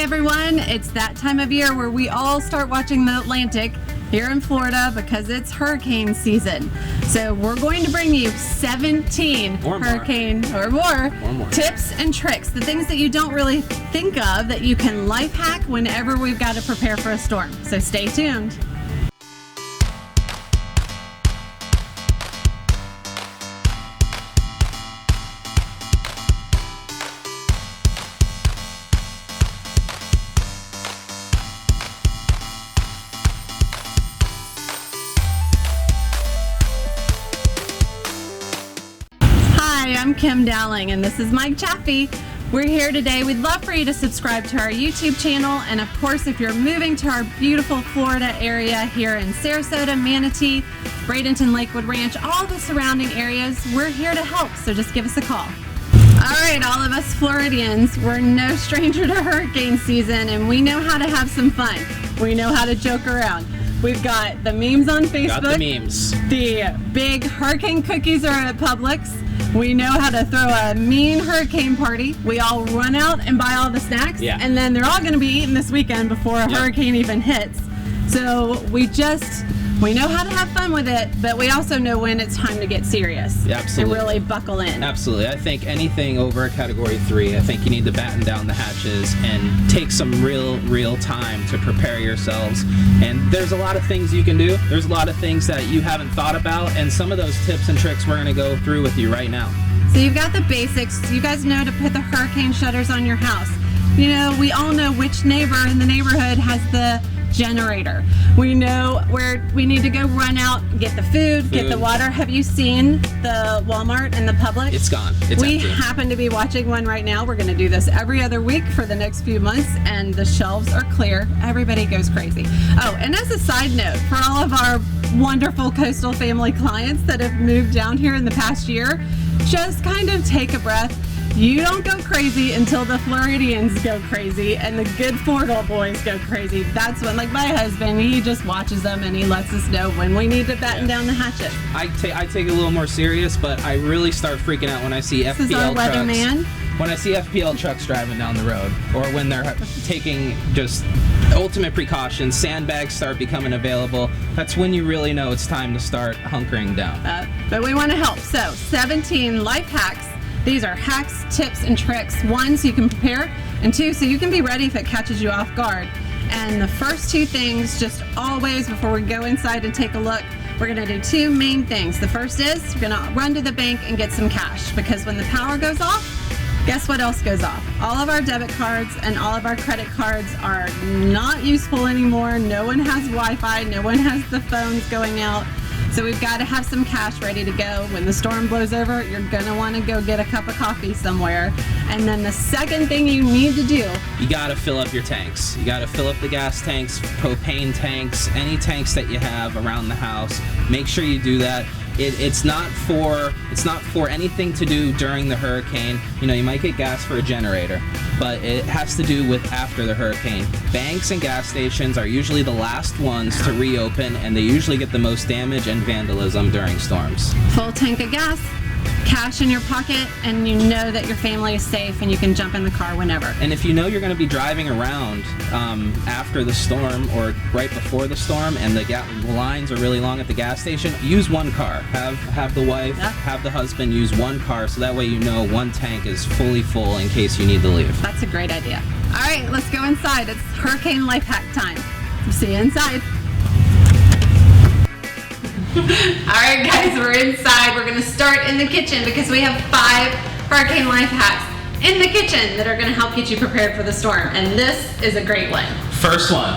everyone, it's that time of year where we all start watching the Atlantic here in Florida because it's hurricane season. So we're going to bring you 17 hurricane or more tips and tricks, the things that you don't really think of that you can life hack whenever we've got to prepare for a storm. So stay tuned. I'm Kim Dowling and this is Mike Chaffee. We're here today. We'd love for you to subscribe to our YouTube channel, and of course if you're moving to our beautiful Florida area here in Sarasota, Manatee, Bradenton, Lakewood Ranch, all the surrounding areas, we're here to help, so just give us a call. All right, all of us Floridians, we're no stranger to hurricane season and we know how to have some fun. We know how to joke around. We've got the memes on Facebook. Got the memes. The big hurricane cookies are at Publix. We know how to throw a mean hurricane party. We all run out and buy all the snacks, and then they're all going to be eaten this weekend before a hurricane even hits. So we know how to have fun with it, but we also know when it's time to get serious. Absolutely. And really buckle in. Absolutely. I think anything over a Category 3, I think you need to batten down the hatches and take some real time to prepare yourselves. And there's a lot of things you can do. There's a lot of things that you haven't thought about, and some of those tips and tricks we're going to go through with you right now. So you've got the basics. You guys know to put the hurricane shutters on your house. You know, we all know which neighbor in the neighborhood has the generator. We know where we need to go run out, get the food, get the water. Have you seen the Walmart and the Publix? It's gone. It's we empty. happen to be watching one right now. We're going to do this every other week for the next few months, and the shelves are clear. Everybody goes crazy. Oh, and as a side note, for all of our wonderful coastal family clients that have moved down here in the past year, just kind of take a breath. You don't go crazy until the Floridians go crazy and the good Florida boys go crazy. That's when, like my husband, he just watches them and he lets us know when we need to batten down the hatchet. I take it a little more serious, but I really start freaking out when I see This is our FPL trucks. weatherman. When I see FPL trucks driving down the road, or when they're taking just ultimate precautions, sandbags start becoming available, that's when you really know it's time to start hunkering down. But we want to help. So 17 life hacks. These are hacks, tips, and tricks. 1, so you can prepare, and 2, so you can be ready if it catches you off guard. And the first 2 things, just always before we go inside and take a look, we're gonna do 2 main things. The first is we're gonna run to the bank and get some cash, because when the power goes off, guess what else goes off? All of our debit cards and all of our credit cards are not useful anymore. No one has Wi-Fi, no one has the phones going out. So we've got to have some cash ready to go. When the storm blows over, you're gonna want to go get a cup of coffee somewhere. And then the second thing you need to do, you got to fill up your tanks. You got to fill up the gas tanks, propane tanks, any tanks that you have around the house. Make sure you do that. It's not for anything to do during the hurricane. You know, you might get gas for a generator, but it has to do with after the hurricane. Banks and gas stations are usually the last ones to reopen, and they usually get the most damage and vandalism during storms. full tank of gas, cash in your pocket, and you know that your family is safe and you can jump in the car whenever. And if you know you're going to be driving around after the storm or right before the storm and the lines are really long at the gas station, use one car. Have the wife, have the husband use one car, so that way you know one tank is fully full in case you need to leave. That's a great idea. All right, let's go inside. It's hurricane life hack time. See you inside. All right, guys, we're inside. We're going to start in the kitchen because we have 5 hurricane life hacks in the kitchen that are going to help get you prepared for the storm. And this is a great one. First one.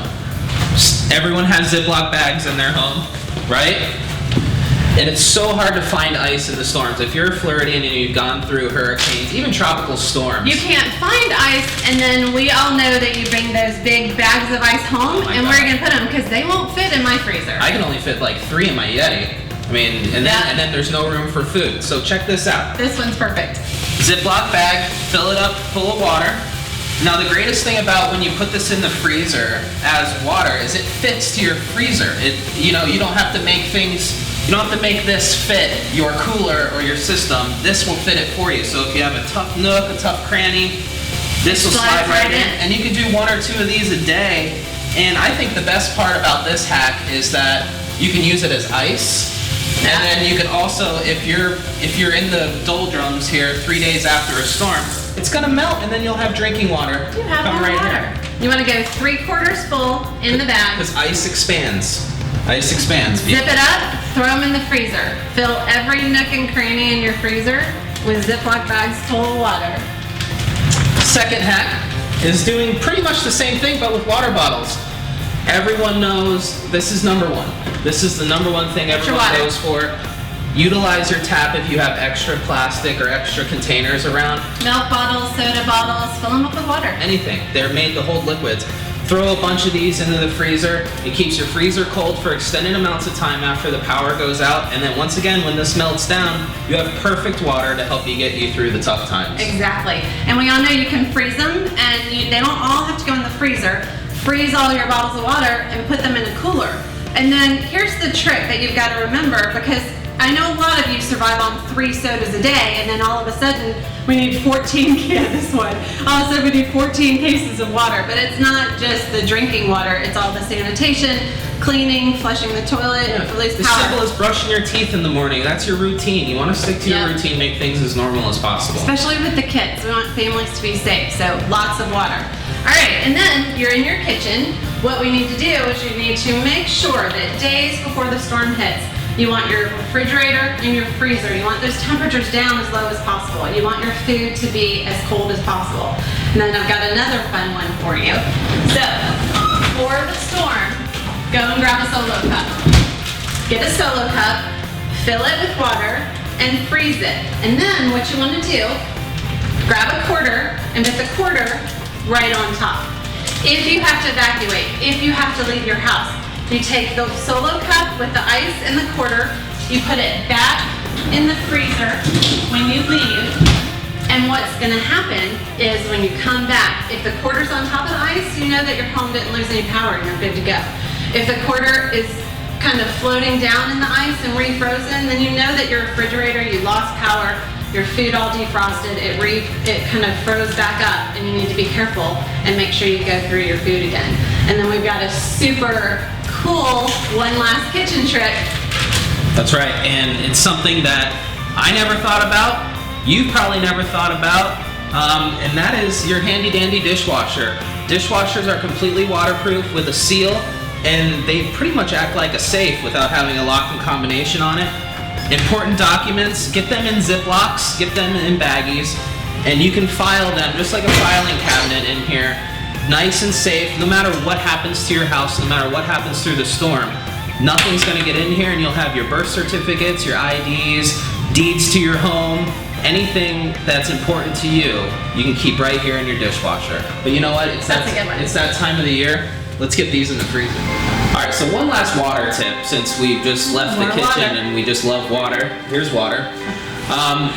Everyone has Ziploc bags in their home, right? And it's so hard to find ice in the storms. If you're a Floridian and you've gone through hurricanes, even tropical storms. You can't find ice, and then we all know that you bring those big bags of ice home, and where are you going to put them? Because they won't fit in my freezer. I can only fit like 3 in my Yeti. I mean, and then there's no room for food. So check this out. This one's perfect. Ziploc bag, fill it up full of water. Now the greatest thing about when you put this in the freezer as water is it fits to your freezer. You don't have to make things. You don't have to make this fit your cooler or your system. This will fit it for you. So if you have a tough nook, a tough cranny, This will slide Slides right right in. in. And you can do 1 or 2 of these a day. And I think the best part about this hack is that you can use it as ice. Yeah. And then you can also, if you're in the doldrums here 3 days after a storm, it's gonna melt and then you'll have drinking water. You have come more right water. here. You want to go 3/4 full in the bag. Because ice expands. Ice expands. Zip it up, throw them in the freezer. Fill every nook and cranny in your freezer with Ziploc bags full of water. Second hack is doing pretty much the same thing but with water bottles. Everyone knows this is number 1. This is the number 1 thing Extra everyone water. goes for. Utilize your tap if you have extra plastic or extra containers around. Milk bottles, soda bottles, fill them up with water. Anything. They're made to hold liquids. Throw a bunch of these into the freezer. It keeps your freezer cold for extended amounts of time after the power goes out. And then once again, when this melts down, you have perfect water to help you get you through the tough times. Exactly. And we all know you can freeze them, and they don't all have to go in the freezer. Freeze all your bottles of water and put them in a cooler. And then here's the trick that you've got to remember, because I know a lot of you survive on 3 sodas a day, and then all of a sudden we need 14 this one. All of a sudden we need 14 cases of water, but it's not just the drinking water, it's all the sanitation, cleaning, flushing the toilet, release As power. simple as brushing your teeth in the morning. That's your routine. You want to stick to your Yeah. routine, make things as normal as possible. Especially with the kids, we want families to be safe, so lots of water. All right, and then you're in your kitchen. What we need to do is you need to make sure that days before the storm hits, you want your refrigerator and your freezer, you want those temperatures down as low as possible. You want your food to be as cold as possible. And then I've got another fun one for you. So, for the storm, go and grab a Solo cup. Get a Solo cup, fill it with water, and freeze it. And then what you want to do, grab a quarter and put the quarter right on top. If you have to evacuate, if you have to leave your house, you take the Solo cup with the ice and the quarter, you put it back in the freezer when you leave, and what's gonna happen is when you come back, if the quarter's on top of the ice, you know that your home didn't lose any power and you're good to go. If the quarter is kind of floating down in the ice and refrozen, then you know that your refrigerator, you lost power, your food all defrosted, it kind of froze back up, and you need to be careful and make sure you go through your food again. And then we've got a super cool one last kitchen trick. That's right, and it's something that I never thought about. You probably never thought about, and that is your handy dandy dishwasher. Dishwashers are completely waterproof with a seal, and they pretty much act like a safe without having a lock and combination on it. Important documents, get them in Ziplocs, get them in baggies, and you can file them just like a filing cabinet in here, nice and safe. No matter what happens to your house, no matter what happens through the storm, nothing's gonna get in here, and you'll have your birth certificates, your IDs, deeds to your home, anything that's important to you, you can keep right here in your dishwasher. But you know what? That's a good one. It's that time of the year. Let's get these in the freezer. All right, so one last water tip, since we just left the More kitchen water. and we just love water. Here's water.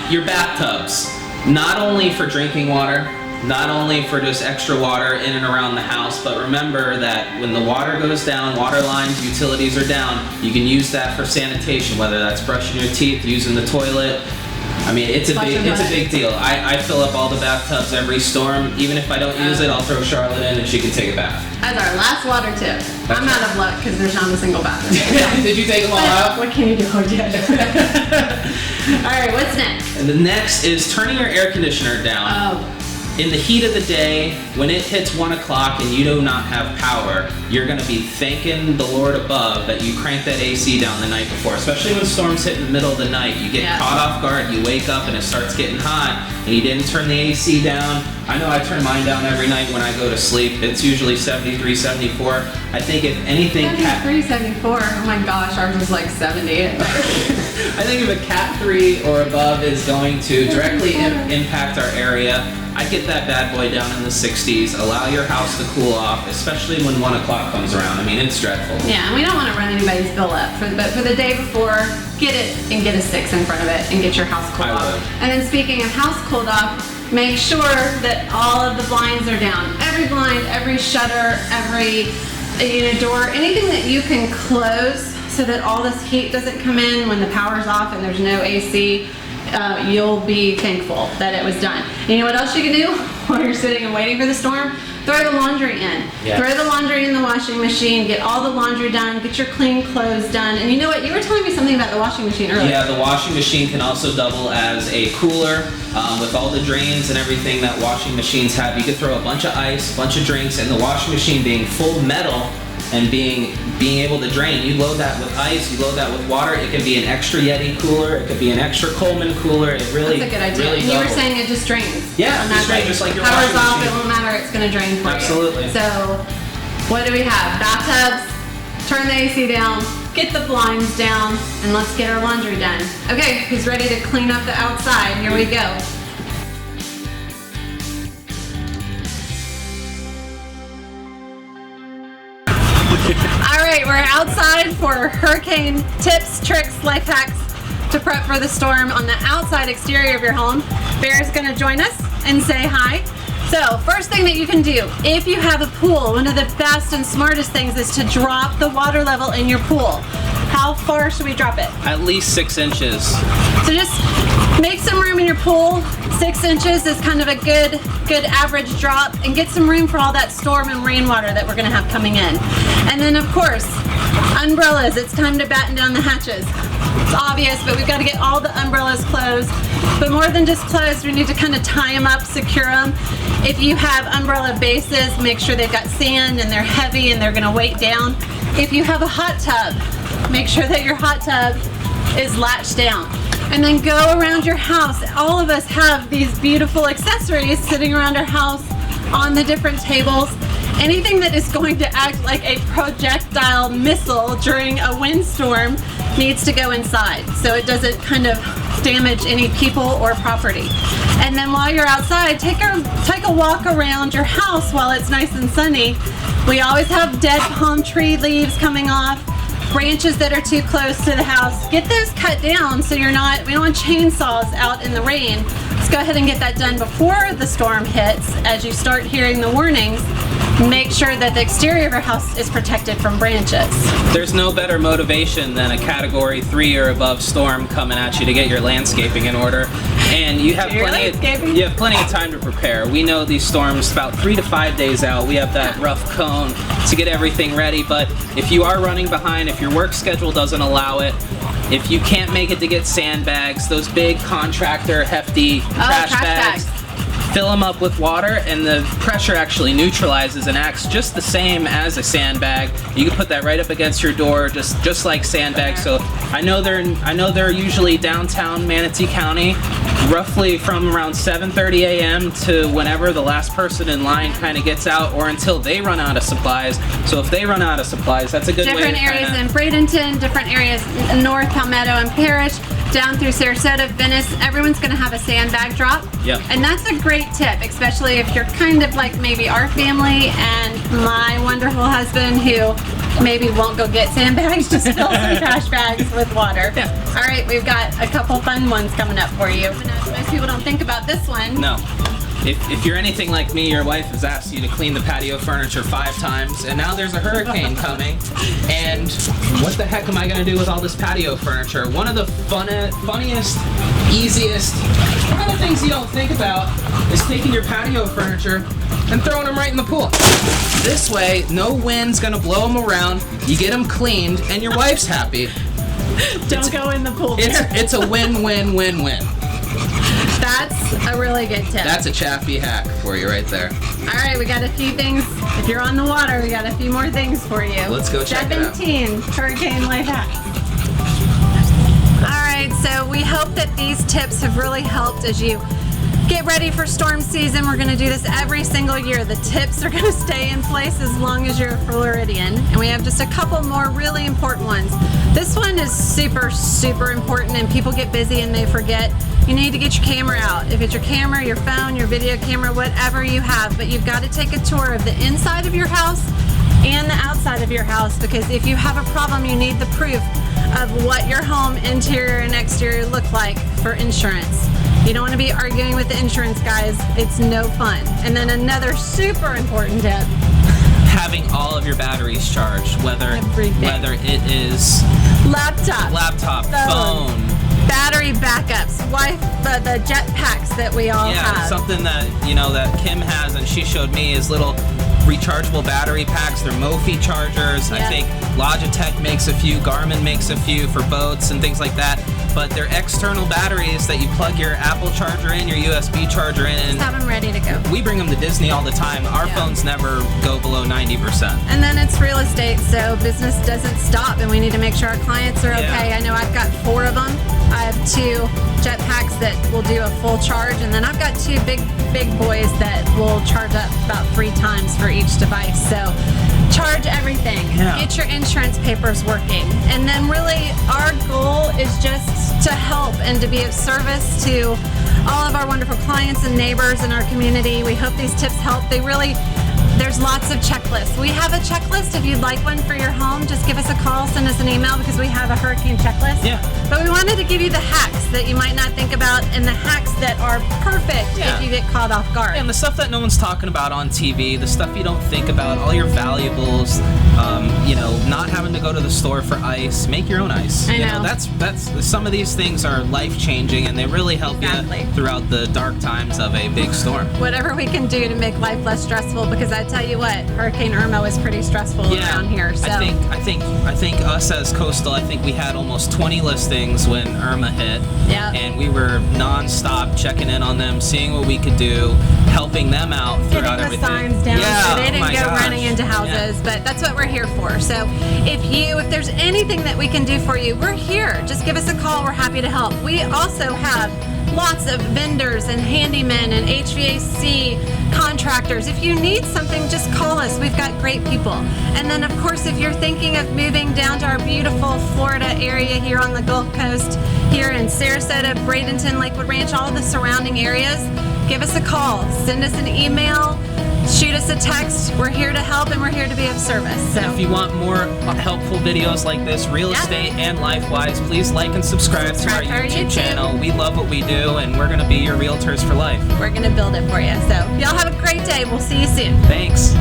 Your bathtubs, not only for drinking water, not only for just extra water in and around the house, but remember that when the water goes down, water lines, utilities are down, you can use that for sanitation, whether that's brushing your teeth, using the toilet. I mean, it's a big deal. I fill up all the bathtubs every storm. Even if I don't use it, I'll throw Charlotte in and she can take a bath. That's our last water tip. I'm out of luck because there's not a single bathroom. Did you take them all out? What can you do? All right, what's next? And the next is turning your air conditioner down. Oh, In the heat of the day, when it hits 1 o'clock and you do not have power, you're gonna be thanking the Lord above that you cranked that AC down the night before, especially when storms hit in the middle of the night. You get Yeah. caught off guard, you wake up and it starts getting hot, and you didn't turn the AC down. I know I turn mine down every night when I go to sleep. It's usually 73, 74. I think if anything, 73, 74. Oh my gosh, ours was like 70. I think if a Cat 3 or above is going to directly impact our area, I get that bad boy down in the 60s. Allow your house to cool off, especially when 1 o'clock comes around. I mean, it's dreadful. Yeah, and we don't want to run anybody's bill up, but for the day before, get it and get a 6 in front of it and get your house cooled I off. would. And then speaking of house cooled off, make sure that all of the blinds are down. Every blind, every shutter, every door, anything that you can close so that all this heat doesn't come in when the power's off and there's no AC. you'll be thankful that it was done. And you know what else you can do while you're sitting and waiting for the storm? Throw the laundry in. Yes. Throw the laundry in the washing machine, get all the laundry done, get your clean clothes done. And you know what? You were telling me something about the washing machine earlier. Yeah, the washing machine can also double as a cooler with all the drains and everything that washing machines have. You could throw a bunch of ice, a bunch of drinks, and the washing machine being full metal and being able to drain. You load that with ice, you load that with water. It can be an extra Yeti cooler. It could be an extra Coleman cooler. It really, that's a good idea. Really and you were doubles. saying it just drains. Yeah, just drains, just like your powers washing off. machine. It won't matter. It's going to drain for Absolutely. you. So, what do we have? Bathtubs. Turn the AC down. Get the blinds down, and let's get our laundry done. Okay, who's ready to clean up the outside? Here we go. All right, we're outside for hurricane tips, tricks, life hacks to prep for the storm on the outside exterior of your home. Bear's gonna join us and say hi. So, first thing that you can do, if you have a pool, one of the best and smartest things is to drop the water level in your pool. How far should we drop it? At least 6 inches. So just make some room in your pool. 6 inches is kind of a good average drop, and get some room for all that storm and rainwater that we're gonna have coming in. And then of course, umbrellas. It's time to batten down the hatches. It's obvious, but we've got to get all the umbrellas closed. But more than just closed, we need to kind of tie them up, secure them. If you have umbrella bases, make sure they've got sand and they're heavy and they're gonna weight down. If you have a hot tub, make sure that your hot tub is latched down. And then go around your house. All of us have these beautiful accessories sitting around our house on the different tables. Anything that is going to act like a projectile missile during a windstorm needs to go inside so it doesn't kind of damage any people or property. And then while you're outside, take a walk around your house while it's nice and sunny. We always have dead palm tree leaves coming off, branches that are too close to the house. Get those cut down so we don't want chainsaws out in the rain. Let's go ahead and get that done before the storm hits. As you start hearing the warnings, make sure that the exterior of your house is protected from branches. There's no better motivation than a Category 3 or above storm coming at you to get your landscaping in order. And you have plenty of time to prepare. We know these storms about 3 to 5 days out. We have that rough cone to get everything ready. But if you are running behind, if your work schedule doesn't allow it, if you can't make it to get sandbags, those big contractor hefty trash bags, fill them up with water, and the pressure actually neutralizes and acts just the same as a sandbag. You can put that right up against your door, just like sandbags. So I know they're usually downtown Manatee County, roughly from around 7:30 a.m. to whenever the last person in line kind of gets out, or until they run out of supplies. So if they run out of supplies, that's a good way to different areas in Bradenton, different areas in North Palmetto and Parrish, down through Sarasota, Venice. Everyone's going to have a sandbag drop. Yep. And that's a great tip, especially if you're kind of like maybe our family and my wonderful husband who maybe won't go get sandbags, just fill some trash bags with water. Yeah. All right, we've got a couple fun ones coming up for you. Most people don't think about this one. No. If you're anything like me, your wife has asked you to clean the patio furniture 5 times, and now there's a hurricane coming, and what the heck am I going to do with all this patio furniture? One of the funniest, easiest, one of the things you don't think about is taking your patio furniture and throwing them right in the pool. This way, no wind's going to blow them around, you get them cleaned, and your wife's happy. Don't go in the pool. It's a win-win-win-win. That's a really good tip. That's a Chaffee hack for you right there. All right, we got a few things. If you're on the water, we got a few more things for you. Let's go check it out. 17 hurricane life hacks. All right, so we hope that these tips have really helped as you get ready for storm season. We're going to do this every single year. The tips are going to stay in place as long as you're a Floridian. And we have just a couple more really important ones. This one is super, super important, and people get busy and they forget. You need to get your camera out. If it's your camera, your phone, your video camera, whatever you have, but you've got to take a tour of the inside of your house and the outside of your house, because if you have a problem, you need the proof of what your home interior and exterior look like for insurance. You don't want to be arguing with the insurance guys. It's no fun. And then another super important tip. Having all of your batteries charged, whether it is laptop, phone, battery backups, the jet packs that we all have. Something that that Kim has and she showed me is little rechargeable battery packs. They're Mophie chargers. Yep. I think Logitech makes a few, Garmin makes a few for boats and things like that. But they're external batteries that you plug your Apple charger in, your USB charger in. Just have them ready to go. We bring them to Disney all the time. Our phones never go below 90%. And then it's real estate, so business doesn't stop, and we need to make sure our clients are okay. I know I've got 4 of them. I have 2 jet packs that will do a full charge, and then I've got 2 big boys that will charge up about 3 times for each device. So charge everything. Get your insurance papers working. And then really our goal is just to help and to be of service to all of our wonderful clients and neighbors in our community. We hope these tips help. There's lots of checklists. We have a checklist. If you'd like one for your home, just give us a call, send us an email, because we have a hurricane checklist. Yeah. But we wanted to give you the hacks that you might not think about and the hacks that are perfect if you get caught off guard. And the stuff that no one's talking about on TV, the stuff you don't think about, all your valuables, not having to go to the store for ice. Make your own ice. I know. That's some of these things are life-changing, and they really help you throughout the dark times of a big storm. Whatever we can do to make life less stressful, because I tell you what, Hurricane Irma was pretty stressful around here. So I think us as Coastal, I think we had almost 20 listings when Irma hit. Yeah. And we were non-stop checking in on them, seeing what we could do, helping them out throughout everything. Everything. Signs down so they oh didn't my go gosh. running into houses. But that's what we're here for. So if there's anything that we can do for you, we're here. Just give us a call. We're happy to help. We also have lots of vendors and handymen and HVAC contractors. If you need something, just call us. We've got great people. And then, of course, if you're thinking of moving down to our beautiful Florida area here on the Gulf Coast, here in Sarasota, Bradenton, Lakewood Ranch, all the surrounding areas, give us a call. Send us an email. Shoot us a text. We're here to help, and we're here to be of service. So if you want more helpful videos like this, real estate and life-wise, please like and subscribe to our YouTube channel. We love what we do, and we're going to be your realtors for life. We're going to build it for you. So y'all have a great day. We'll see you soon. Thanks.